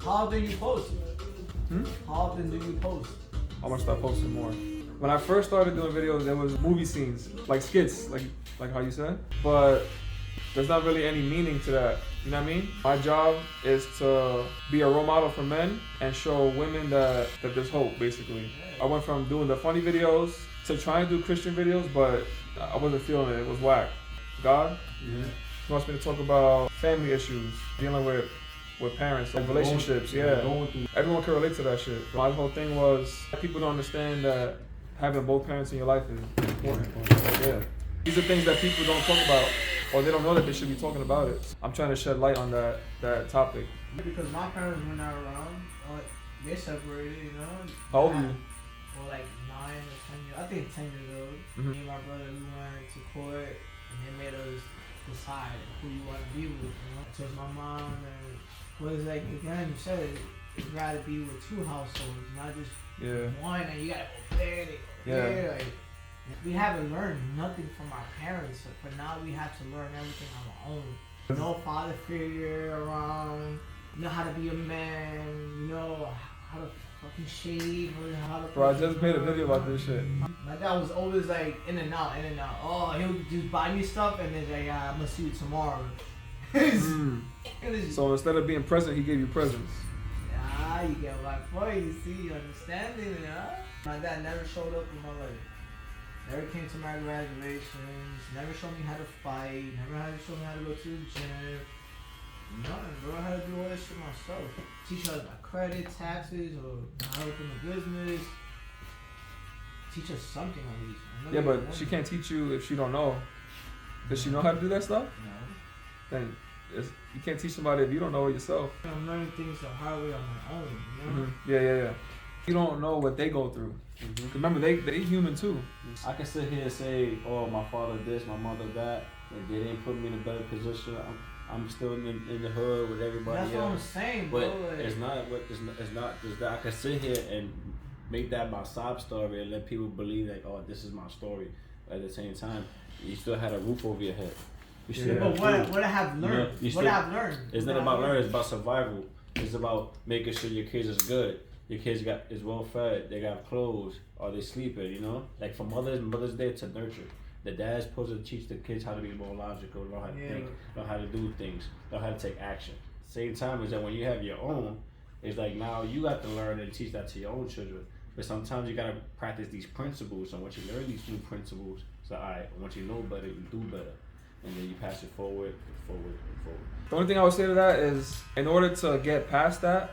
How often you post? How often do you post? I'm gonna start posting more. When I first started doing videos, there was movie scenes, like skits, like how you said. But there's not really any meaning to that. You know what I mean? My job is to be a role model for men and show women that there's hope, basically. I went from doing the funny videos to trying to do Christian videos, but I wasn't feeling it. It was whack. God, He wants me to talk about family issues, dealing with parents, like relationships, Everyone can relate to that shit. My whole thing was, people don't understand that having both parents in your life is important. Yeah. These are things that people don't talk about, or they don't know that they should be talking about it. I'm trying to shed light on that topic. Because my parents were not around, they separated, you know. How old are you? Well, like 9 or 10 years, I think 10 years old. Me and my brother, we went to court, and they made us decide who you want to be with, you know. I told my mom, and well, it's like, again, you said it, you gotta be with 2 households, not just one, and you gotta obey it. Like, we haven't learned nothing from our parents, but now we have to learn everything on our own. No father figure around, you know how to be a man, you know how to fucking shave, or how to... Bro, I just made a video about this shit. My dad was always like in and out. Oh, he'll just buy me stuff and then like, yeah, I'm gonna see you tomorrow. So instead of being present, he gave you presents. Yeah, you get my point, you see, you understanding, yeah? My dad never showed up in my life. Never came to my graduations, never showed me how to fight, never had to show me how to go to the gym. Nothing, bro. I had to do all this shit myself. Teach us about credit, taxes, or how to open a business. Teach us something at least. Yeah, but she can't teach you if she don't know. Does she know how to do that stuff? No. Then you can't teach somebody if you don't know it yourself. I'm learning things the hard way on my own, you know? Yeah. You don't know what they go through. Remember, they human too. I can sit here and say, oh, my father this, my mother that, and they didn't put me in a better position. I'm still in the hood with everybody else. That's what I'm saying, but bro. Like, it's not just that. I can sit here and make that my sob story and let people believe like, oh, this is my story. At the same time, you still had a roof over your head. But what I have learned, it's not about learning. It's about survival. It's about making sure your kids is good. Your kids is well fed. They got clothes. Or they sleeping. You know, like for Mother's Day to nurture. The dad's supposed to teach the kids how to be more logical, know how to think, know how to do things, know how to take action. Same time is that when you have your own, it's like now you got to learn and teach that to your own children. But sometimes you gotta practice these principles, and once you learn these new principles, so alright, once you know better, you do better. And then you pass it forward. The only thing I would say to that is, in order to get past that,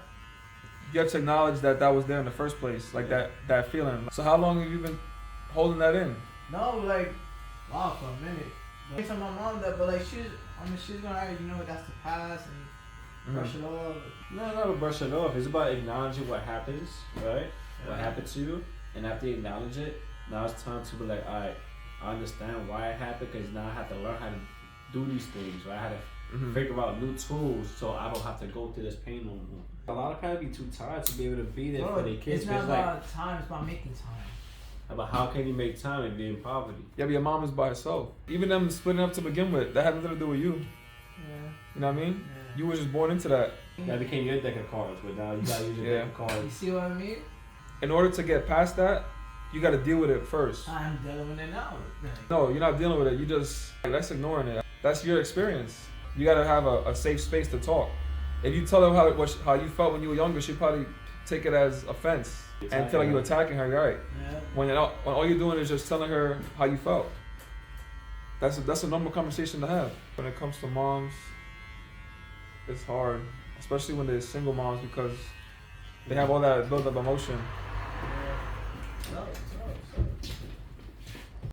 you have to acknowledge that was there in the first place, like that feeling. So how long have you been holding that in? No, like, wow, for a minute. I told my mom that, but like she's gonna, you know, that's the past and brush it off. No, brush it off. It's about acknowledging what happens, right? What happened to you, and after you acknowledge it, now it's time to be like, all right, I understand why it happened, because now I have to learn how to do these things, right? I had to figure out new tools so I don't have to go through this pain no more. A lot of parents be too tired to be able to be there for their kids. It's not about time, it's about making time. But how can you make time and be in poverty? Yeah, but your mom is by herself. Even them splitting up to begin with, that had nothing to do with you. Yeah. You know what I mean? Yeah. You were just born into that. That became your deck of cards, but now you gotta use your deck of cards. You see what I mean? In order to get past that, you gotta deal with it first. I'm dealing with it now. No, you're not dealing with it. You just, that's ignoring it. That's your experience. You gotta have a safe space to talk. If you tell her how you felt when you were younger, she'd probably take it as offense and feel like you're attacking her, right? Yeah. When all you're doing is just telling her how you felt. That's a normal conversation to have. When it comes to moms, it's hard, especially when they're single moms, because they have all that built up emotion. Yeah. No,